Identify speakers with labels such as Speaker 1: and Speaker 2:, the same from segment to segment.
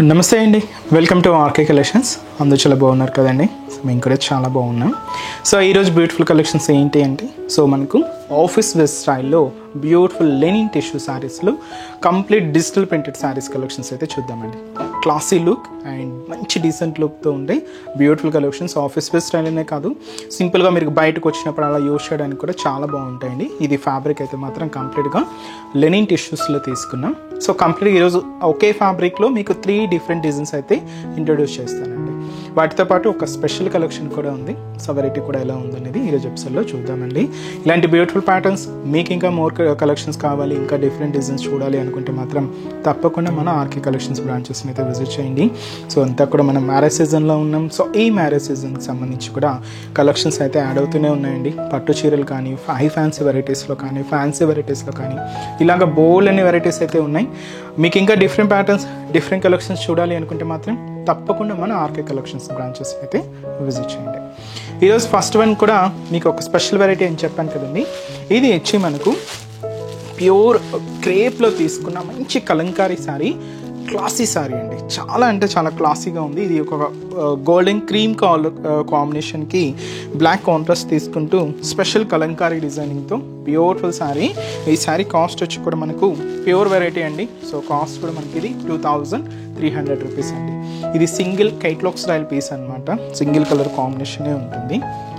Speaker 1: నమస్తే అండి, welcome to RK collections. అందరూ చాలా బాగున్నారు కదండి. మేము కూడా చాలా బాగున్నాం. సో ఈరోజు బ్యూటిఫుల్ కలెక్షన్స్ ఏంటి అంటే, సో మనకు ఆఫీస్ వేర్ స్టైల్లో బ్యూటిఫుల్ లెనిన్ టిష్యూ శారీస్లో complete digital printed saris collections అయితే చూద్దామండి. క్లాసీ లుక్ అండ్ మంచి డీసెంట్ లుక్తో ఉండే beautiful collections. Office wear style అనే కాదు, సింపుల్గా మీరు బయటకు వచ్చినప్పుడు అలా యూజ్ చేయడానికి కూడా చాలా బాగుంటాయండి. ఇది ఫ్యాబ్రిక్ అయితే మాత్రం కంప్లీట్గా లెనిన్ టిష్యూస్లో తీసుకున్నాం. సో కంప్లీట్గా ఈరోజు ఒకే ఫ్యాబ్రిక్లో మీకు 3 డిఫరెంట్ డిజైన్స్ అయితే ఇంట్రొడ్యూస్ చేస్తానండి. వాటితో పాటు ఒక స్పెషల్ కలెక్షన్ కూడా ఉంది. సో వెరైటీ కూడా ఎలా ఉందనేది ఈరోజు ఎపిసోడ్లో చూద్దామండి. ఇలాంటి బ్యూటిఫుల్ ప్యాటర్న్స్ మీకు ఇంకా మోర్ కలెక్షన్స్ కావాలి, ఇంకా డిఫరెంట్ డిజైన్స్ చూడాలి అనుకుంటే మాత్రం తప్పకుండా మన ఆర్కే కలెక్షన్స్ బ్రాంచెస్ని అయితే విజిట్ చేయండి. సో అంతా కూడా మనం మ్యారేజ్ సీజన్లో ఉన్నాం. సో ఈ మ్యారేజ్ సీజన్కి సంబంధించి కూడా కలెక్షన్స్ అయితే యాడ్ అవుతూనే ఉన్నాయండి. పట్టు చీరలు కానీ, హై ఫ్యాన్సీ వెరైటీస్లో కానీ, ఫ్యాన్సీ వెరైటీస్లో కానీ ఇలాగ బోల్డ్ అనే వెరైటీస్ అయితే ఉన్నాయి. మీకు ఇంకా డిఫరెంట్ ప్యాటర్న్స్, డిఫరెంట్ కలెక్షన్స్ చూడాలి అనుకుంటే మాత్రం తప్పకుండా మన ఆర్కే కలెక్షన్స్ బ్రాంచెస్ అయితే విజిట్ చేయండి. ఈరోజు ఫస్ట్ వన్ కూడా మీకు ఒక స్పెషల్ వెరైటీ అని చెప్పాను కదండి. ఇది వచ్చి మనకు ప్యూర్ క్రేప్లో తీసుకున్న మంచి కలంకారీ శారీ, క్లాసీ శారీ అండి. చాలా అంటే చాలా క్లాసీగా ఉంది. ఇది ఒక గోల్డెన్ క్రీమ్ కాంబినేషన్కి బ్లాక్ కాంట్రాస్ట్ తీసుకుంటూ స్పెషల్ కలంకారీ డిజైనింగ్తో బ్యూటిఫుల్ శారీ. ఈ శారీ కాస్ట్ వచ్చి కూడా మనకు ప్యూర్ వెరైటీ అండి. సో కాస్ట్ కూడా మనకి ఇది 2300 రూపీస్ అండి. ఇది సింగిల్ కైట్లాగ్ స్టైల్ పీస్ అనమాట. సింగిల్ కలర్ కాంబినేషనే ఉంటుంది.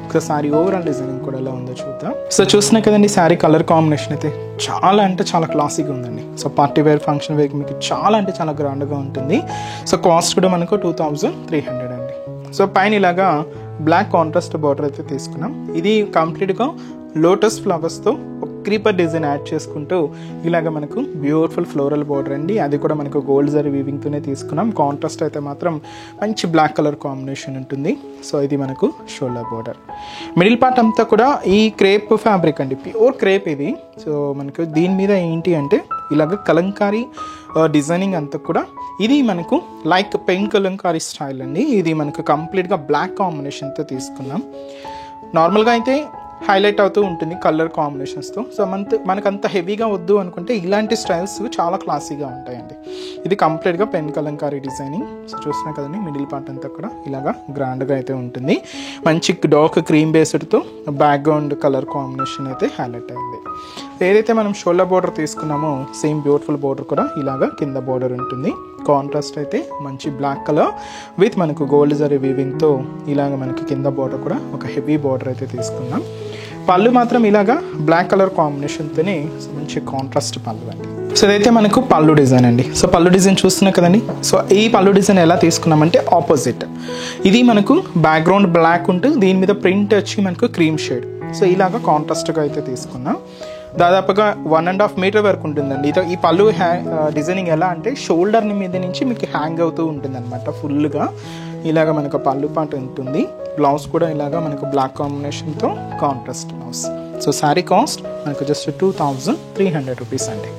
Speaker 1: ఒకసారి ఓవరాల్ డిజైనింగ్ కూడా ఎలా ఉందో చూద్దాం. సో చూసినా కదండి, శారీ కలర్ కాంబినేషన్ అయితే చాలా అంటే చాలా క్లాసీగా ఉందండి. So party wear, function wear మీకు చాలా అంటే చాలా గ్రాండ్గా ఉంటుంది. సో కాస్ట్ కూడా మనకు 2300 అండి. సో పైన ఇలాగా బ్లాక్ కాంట్రాస్ట్ బార్డర్ అయితే తీసుకున్నాం. ఇది కంప్లీట్గా లోటస్ ఫ్లవర్స్తో ఒక క్రీపర్ డిజైన్ యాడ్ చేసుకుంటూ ఇలాగ మనకు బ్యూటిఫుల్ ఫ్లోరల్ బార్డర్ అండి. అది కూడా మనకు గోల్డ్ జరీ వీవింగ్తోనే తీసుకున్నాం. కాంట్రాస్ట్ అయితే మాత్రం మంచి బ్లాక్ కలర్ కాంబినేషన్ ఉంటుంది. సో ఇది మనకు షోల్డర్ బార్డర్. మిడిల్ పార్ట్ అంతా కూడా ఈ క్రేప్ ఫ్యాబ్రిక్ అండి, ప్యూర్ క్రేప్ ఇది. సో మనకు దీని మీద ఏంటి అంటే ఇలాగ కలంకారీ డిజైనింగ్ అంతా కూడా ఇది మనకు లైక్ పెన్ కలంకారీ స్టైల్ అండి. ఇది మనకు కంప్లీట్గా బ్లాక్ కాంబినేషన్తో తీసుకున్నాం. నార్మల్గా అయితే హైలైట్ అవుతూ ఉంటుంది కలర్ కాంబినేషన్స్తో. సో మనకంత హెవీగా వద్దు అనుకుంటే ఇలాంటి స్టైల్స్ చాలా క్లాసీగా ఉంటాయండి. ఇది కంప్లీట్గా పెన్ కలంకారీ డిజైనింగ్. సో చూసినా కదండి, మిడిల్ పార్ట్ అంతా కూడా ఇలాగా గ్రాండ్గా అయితే ఉంటుంది. మంచి డార్క్ క్రీమ్ బేస్డ్తో బ్యాక్గ్రౌండ్ కలర్ కాంబినేషన్ అయితే హైలైట్ అయింది. ఏదైతే మనం షోల్డర్ బోర్డర్ తీసుకున్నామో సేమ్ బ్యూటిఫుల్ బోర్డర్ కూడా ఇలాగా కింద బోర్డర్ ఉంటుంది. కాంట్రాస్ట్ అయితే మంచి బ్లాక్ కలర్ విత్ మనకు గోల్డ్ జరీ వీవింగ్తో ఇలాగ మనకి కింద బోర్డర్ కూడా ఒక హెవీ బోర్డర్ అయితే తీసుకున్నాం. పళ్ళు మాత్రం ఇలాగా బ్లాక్ కలర్ కాంబినేషన్తోనే మంచి కాంట్రాస్ట్ పళ్ళు అండి. సో ఇదైతే మనకు పళ్ళు డిజైన్ అండి. సో పళ్ళు డిజైన్ చూస్తున్నాం కదండి. సో ఈ పళ్ళు డిజైన్ ఎలా తీసుకున్నామంటే ఆపోజిట్, ఇది మనకు బ్యాక్గ్రౌండ్ బ్లాక్ ఉంటూ దీని మీద ప్రింట్ వచ్చి మనకు క్రీమ్ షేడ్. సో ఇలాగా కాంట్రాస్ట్గా అయితే తీసుకున్నాం. దాదాపుగా 1.5 మీటర్ వరకు ఉంటుందండి. ఈ పళ్ళు డిజైనింగ్ ఎలా అంటే షోల్డర్ మీద నుంచి మీకు హ్యాంగ్ అవుతూ ఉంటుంది అనమాట. ఫుల్గా ఇలాగ మనకు పళ్ళు పాట ఉంటుంది. బ్లౌజ్ కూడా ఇలాగా మనకు బ్లాక్ కాంబినేషన్తో contrast blouse. So sari cost మనకు జస్ట్ 2300 రూపీస్ అండి.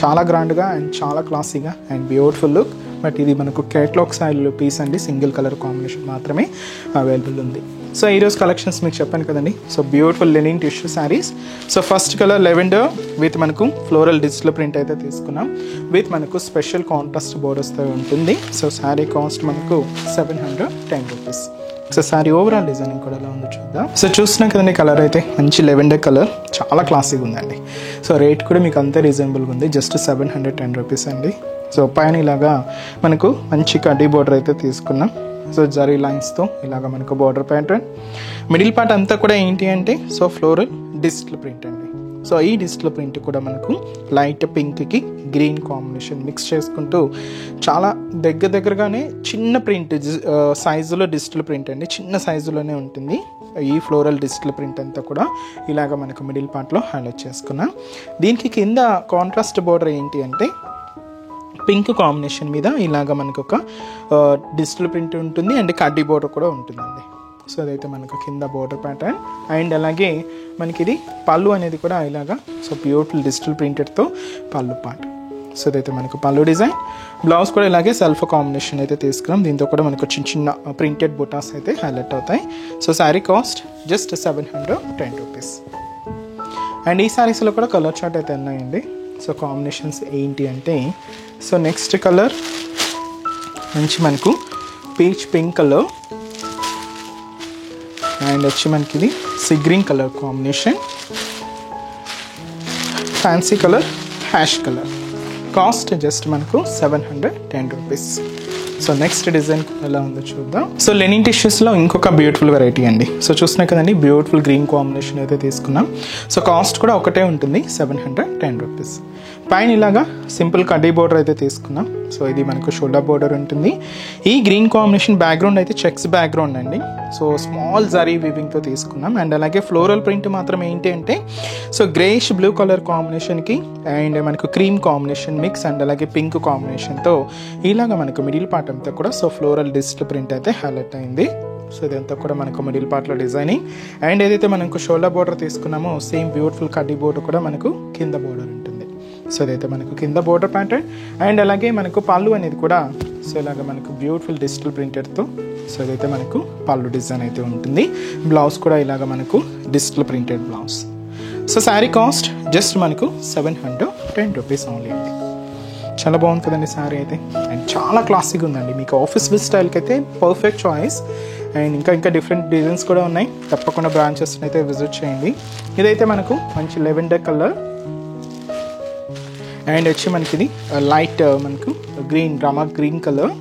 Speaker 1: చాలా గ్రాండ్గా అండ్ చాలా క్లాసీగా అండ్ బ్యూటిఫుల్ లుక్. బట్ ఇది మనకు కేటలాగ్ స్టైల్ పీస్ అండి. సింగిల్ కలర్ కాంబినేషన్ మాత్రమే అవైలబుల్ ఉంది. సో ఈరోజు కలెక్షన్స్ మీకు చెప్పాను కదండి. So beautiful linen tissue saris. So first colour lavender with మనకు ఫ్లోరల్ డిజిటల్ ప్రింట్ అయితే తీసుకున్నాం. విత్ మనకు స్పెషల్ కాంట్రాస్ట్ బోర్డర్స్తో ఉంటుంది. సో శారీ కాస్ట్ మనకు 710 rupees. So sari overall designing కూడా ఎలా ఉందో చూద్దాం. సో చూస్తున్నాం కదండి, కలర్ అయితే మంచి లెవెండర్ కలర్, చాలా క్లాసీగా ఉందండి. సో రేట్ కూడా మీకు అంతే రీజనబుల్గా ఉంది, జస్ట్ 710 రూపీస్ అండి. సో పైన ఇలాగా మనకు మంచి కడ్డీ బోర్డర్ అయితే తీసుకున్నాం. సో జరీ లైన్స్తో ఇలాగ మనకు బార్డర్ ప్యాటర్న్. మిడిల్ పార్ట్ అంతా కూడా ఏంటి అంటే సో ఫ్లోరల్ డిజిటల్ ప్రింట్ అండి. సో ఈ డిజిటల్ ప్రింట్ కూడా మనకు లైట్ పింక్కి గ్రీన్ కాంబినేషన్ మిక్స్ చేసుకుంటూ చాలా దగ్గరగానే చిన్న ప్రింట్ సైజులో డిజిటల్ ప్రింట్ అండి. చిన్న సైజులోనే ఉంటుంది ఈ ఫ్లోరల్ డిజిటల్ ప్రింట్ అంతా కూడా ఇలాగ మనకు మిడిల్ పార్ట్లో హైలైట్ చేసుకున్నాం. దీనికి కింద కాంట్రాస్ట్ బోర్డర్ ఏంటి అంటే పింక్ కాంబినేషన్ మీద ఇలాగ మనకు ఒక డిజిటల్ ప్రింట్ ఉంటుంది అండ్ కడ్డీ బోర్డర్ కూడా ఉంటుందండి. సో అదైతే మనకు కింద బోర్డర్ ప్యాటర్న్. అండ్ అలాగే మనకి ఇది పళ్ళు అనేది కూడా ఇలాగా సో బ్యూటిఫుల్ డిజిటల్ ప్రింటెడ్తో పళ్ళు పార్ట్. సో ఇదైతే మనకు పళ్ళు డిజైన్. బ్లౌజ్ కూడా ఇలాగే సెల్ఫ్ కాంబినేషన్ అయితే తీసుకున్నాం. దీంతో కూడా మనకు చిన్న ప్రింటెడ్ బుటాస్ అయితే హైలైట్ అవుతాయి. So sari cost just 710 rupees. And ఈ శారీస్లో కూడా కలర్ చార్ట్ అయితే ఉన్నాయండి. సో కాంబినేషన్స్ ఏంటి అంటే సో నెక్స్ట్ కలర్ మంచి మనకు పీచ్ పింక్ కలర్ అండ్ వచ్చి మనకి ఇది sea green colour combination, fancy colour ash colour. Cost just మనకు 710 రూపీస్. సో నెక్స్ట్ డిజైన్ ఎలా ఉందో చూద్దాం. సో లెనిన్ టిష్యూస్లో ఇంకొక బ్యూటిఫుల్ వెరైటీ అండి. సో చూస్తున్నాయి కదండి, బ్యూటిఫుల్ గ్రీన్ కాంబినేషన్ అయితే తీసుకున్నాం. సో కాస్ట్ కూడా ఒకటే ఉంటుంది, 710 రూపీస్. పైన ఇలాగా సింపుల్ కడ్డీ బోర్డర్ అయితే తీసుకున్నాం. సో ఇది మనకు షోల్డర్ బోర్డర్ ఉంటుంది. ఈ గ్రీన్ కాంబినేషన్ బ్యాక్గ్రౌండ్ అయితే చెక్స్ బ్యాక్గ్రౌండ్ అండి. సో స్మాల్ జరీ వీవింగ్తో తీసుకున్నాం. అండ్ అలాగే ఫ్లోరల్ ప్రింట్ మాత్రం ఏంటి అంటే సో గ్రేష్ బ్లూ కలర్ కాంబినేషన్కి అండ్ మనకు క్రీమ్ కాంబినేషన్ మిక్స్ అండ్ అలాగే పింక్ కాంబినేషన్తో ఇలాగా మనకు మిడిల్ పార్ట్ అంతా కూడా సో ఫ్లోరల్ డిజిటల్ ప్రింట్ అయితే హైలైట్ అయింది. సో ఇదంతా కూడా మనకు మిడిల్ పార్ట్లో డిజైనింగ్. అండ్ ఏదైతే మనకు షోల్డర్ బోర్డర్ తీసుకున్నామో సేమ్ బ్యూటిఫుల్ కడ్డీ బోర్డర్ కూడా మనకు కింద బోర్డర్ ఉంటుంది. సో ఇదైతే మనకు కింద బోర్డర్ ప్యాటర్న్. అండ్ అలాగే మనకు పళ్ళు అనేది కూడా సో ఇలాగ మనకు బ్యూటిఫుల్ డిజిటల్ ప్రింటెడ్తో సో ఇదైతే మనకు పళ్ళు డిజైన్ అయితే ఉంటుంది. బ్లౌజ్ కూడా ఇలాగ మనకు digital printed blouse. So sari cost just మనకు 710 రూపీస్ ఓన్లీ అండి. చాలా బాగుంది కదండి శారీ అయితే. అండ్ చాలా క్లాసిక్ ఉందండి, మీకు ఆఫీస్ వేర్ స్టైల్కి అయితే పర్ఫెక్ట్ చాయిస్. అండ్ ఇంకా డిఫరెంట్ డిజైన్స్ కూడా ఉన్నాయి. తప్పకుండా బ్రాంచెస్ని అయితే విజిట్ చేయండి. ఇదైతే మనకు మంచి లెవెండర్ కలర్ అండ్ వచ్చి మనకి ఇది లైట్ మనకు green Rama green colour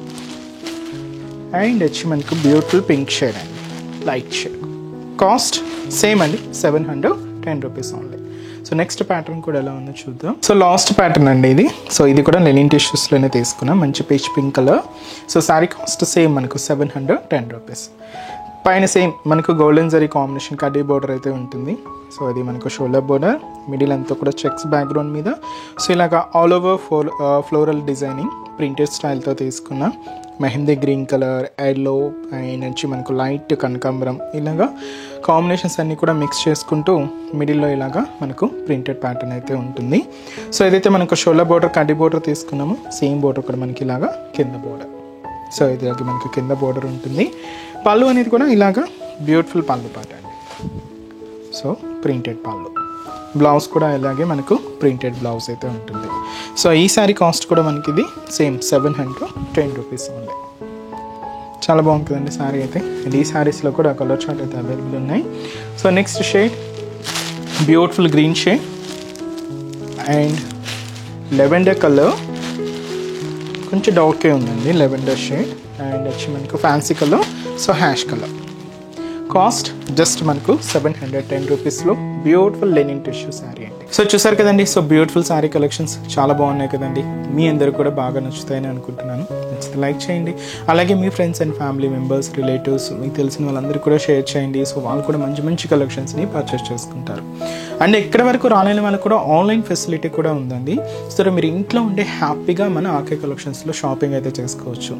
Speaker 1: and వచ్చి మనకు బ్యూటిఫుల్ పింక్ షేడ్ అండి, లైట్ షేడ్. కాస్ట్ సేమ్ అండి, 710 rupees only. So next pattern కూడా ఎలా ఉందో చూద్దాం. సో లాస్ట్ ప్యాటర్న్ అండి ఇది. సో ఇది కూడా లెనిన్ టిష్యూస్లోనే తీసుకున్నాం, మంచి peach pink colour. So sari cost same మనకు 710 రూపీస్. పైన సేమ్ మనకు గోల్డెన్ జరీ కాంబినేషన్ కడ్డీ బోర్డర్ అయితే ఉంటుంది. సో అది మనకు షోల్డర్ బోర్డర్, మిడిల్ అంతా కూడా చెక్స్ బ్యాక్గ్రౌండ్ మీద సో ఇలాగా all over floral designing printed స్టైల్తో తీసుకున్నాం. Mehndi green colour, yellow and వచ్చి మనకు లైట్ కనకాంబరం ఇలాగా కాంబినేషన్స్ అన్నీ కూడా మిక్స్ చేసుకుంటూ మిడిల్లో ఇలాగా మనకు ప్రింటెడ్ ప్యాటర్న్ అయితే ఉంటుంది. సో ఏదైతే మనకు షోల్డర్ బోర్డర్ కడ్డీ బోర్డర్ తీసుకున్నామో సేమ్ బోర్డర్ కూడా మనకి ఇలాగా కింద బోర్డర్. సో ఇది మనకు కింద బోర్డర్ ఉంటుంది. పళ్ళు అనేది కూడా ఇలాగా బ్యూటిఫుల్ పళ్ళు పాట అండి. సో ప్రింటెడ్ పళ్ళు, బ్లౌజ్ కూడా ఇలాగే మనకు ప్రింటెడ్ బ్లౌజ్ అయితే ఉంటుంది. సో ఈ శారీ కాస్ట్ కూడా మనకి ఇది సేమ్ 710 రూపీస్ ఓన్లీ. చాలా బాగుంటుందండి శారీ అయితే. అండ్ ఈ శారీస్లో కూడా కలర్ చార్ట్ అయితే అవైలబుల్ ఉన్నాయి. So next shade beautiful green shade and lavender colour, కొంచెం డార్కే ఉందండి లెవెండర్ షేడ్ అండ్ వచ్చి మనకు fancy colour so ash colour. Cost just మనకు 710 రూపీస్లో బ్యూటిఫుల్ లెనిన్ టిష్యూ శారీ అండి. సో చూసారు కదండి, సో బ్యూటిఫుల్ శారీ కలెక్షన్స్ చాలా బాగున్నాయి కదండి. మీ అందరూ కూడా బాగా నచ్చుతాయని అనుకుంటున్నాను. నచ్చితే లైక్ చేయండి. అలాగే మీ friends and family members, relatives, మీకు తెలిసిన వాళ్ళందరూ కూడా షేర్ చేయండి. సో వాళ్ళు కూడా మంచి మంచి కలెక్షన్స్ని పర్చేస్ చేసుకుంటారు. అండ్ ఎక్కడి వరకు రాలేని వాళ్ళకి కూడా ఆన్లైన్ ఫెసిలిటీ కూడా ఉందండి. సో మీరు ఇంట్లో ఉండే హ్యాపీగా మన ఆర్కే కలెక్షన్స్లో షాపింగ్ అయితే చేసుకోవచ్చు.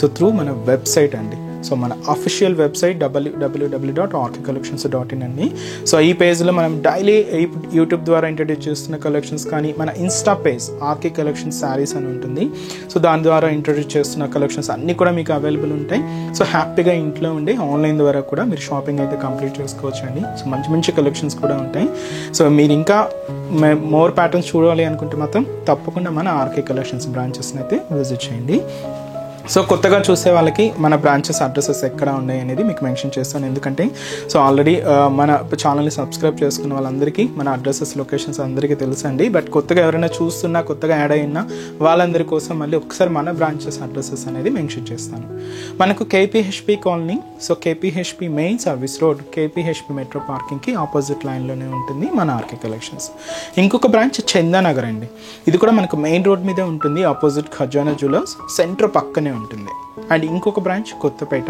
Speaker 1: సో త్రూ మన వెబ్సైట్ అండి. సో మన అఫీషియల్ వెబ్సైట్ www.rkcollections.in అండి. సో ఈ పేజ్లో మనం డైలీ యూట్యూబ్ ద్వారా ఇంట్రడ్యూస్ చేస్తున్న కలెక్షన్స్ కానీ మన Insta page RK collections saris అని ఉంటుంది. సో దాని ద్వారా ఇంట్రడ్యూస్ చేస్తున్న కలెక్షన్స్ అన్నీ కూడా మీకు అవైలబుల్ ఉంటాయి. సో హ్యాపీగా ఇంట్లో ఉండి ఆన్లైన్ ద్వారా కూడా మీరు షాపింగ్ అయితే కంప్లీట్ చేసుకోవచ్చు అండి. సో మంచి మంచి కలెక్షన్స్ కూడా ఉంటాయి. సో మీరు ఇంకా మోర్ ప్యాటర్న్స్ చూడాలి అనుకుంటే మాత్రం తప్పకుండా మన ఆర్కే కలెక్షన్స్ బ్రాంచెస్ని అయితే విజిట్ చేయండి. సో కొత్తగా చూసే వాళ్ళకి మన బ్రాంచెస్ అడ్రసెస్ ఎక్కడ ఉన్నాయి అనేది మీకు మెన్షన్ చేస్తాను. ఎందుకంటే సో ఆల్రెడీ మన ఛానల్ని సబ్స్క్రైబ్ చేసుకున్న వాళ్ళందరికీ మన అడ్రసెస్ లొకేషన్స్ అందరికీ తెలుసండి. బట్ కొత్తగా ఎవరైనా చూస్తున్నా, కొత్తగా యాడ్ అయినా వాళ్ళందరి కోసం మళ్ళీ ఒకసారి మన బ్రాంచెస్ అడ్రసెస్ అనేది మెన్షన్ చేస్తాను. మనకు KPHB colony, so KPHB main service road, KPHB metro పార్కింగ్కి ఆపోజిట్ లైన్లోనే ఉంటుంది మన ఆర్కే కలెక్షన్స్. ఇంకొక బ్రాంచ్ చందానగర్ అండి. ఇది కూడా మనకు మెయిన్ రోడ్ మీదే ఉంటుంది, ఆపోజిట్ ఖజానా జ్యువెలర్స్ సెంటర్ పక్కనే ఉంటుంది. అండ్ ఇంకొక బ్రాంచ్ కొత్తపేట,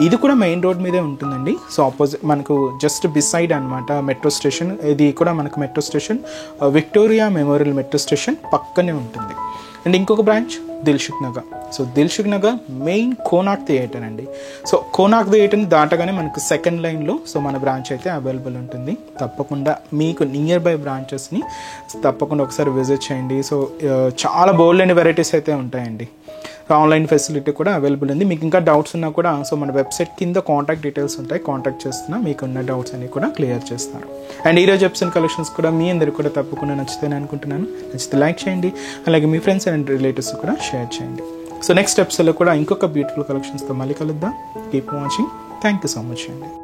Speaker 1: ఇది కూడా మెయిన్ రోడ్ మీదే ఉంటుందండి. సో ఆపోజిట్ మనకు జస్ట్ బిసైడ్ అనమాట మెట్రో స్టేషన్. ఇది కూడా మనకు metro station Victoria memorial metro station పక్కనే ఉంటుంది. అండ్ ఇంకొక branch Dilsukh Nagar. So Dilsukh Nagar main Konark theatre అండి. సో కోనాక్ థియేటర్ని దాటగానే మనకు సెకండ్ లైన్లో సో మన బ్రాంచ్ అయితే అవైలబుల్ ఉంటుంది. తప్పకుండా మీకు నియర్ బై బ్రాంచెస్ని తప్పకుండా ఒకసారి విజిట్ చేయండి. సో చాలా బోల్డ్ అండ్ వెరైటీస్ అయితే ఉంటాయండి. ఆన్లైన్ ఫెసిలిటీ కూడా అవైలబుల్ ఉంది. మీకు ఇంకా డౌట్స్ ఉన్నా కూడా సో మన వెబ్సైట్ కింద కాంటాక్ట్ డీటెయిల్స్ ఉంటాయి, కాంటాక్ట్ చేస్తున్నా మీకు ఉన్న డౌట్స్ అన్ని కూడా క్లియర్ చేస్తారు. అండ్ ఈరోజు ఎపిసోడ్ కలెక్షన్స్ కూడా మీ అందరికీ కూడా తప్పకుండా నచ్చుతాయని అనుకుంటున్నాను. నచ్చితే లైక్ చేయండి. అలాగే మీ ఫ్రెండ్స్ అండ్ రిలేటివ్స్ కూడా షేర్ చేయండి. సో నెక్స్ట్ ఎపిసోడ్లో కూడా ఇంకొక బ్యూటిఫుల్ కలెక్షన్స్తో మళ్ళీ కలుద్దాం. Keep watching. Thank you so much అండి.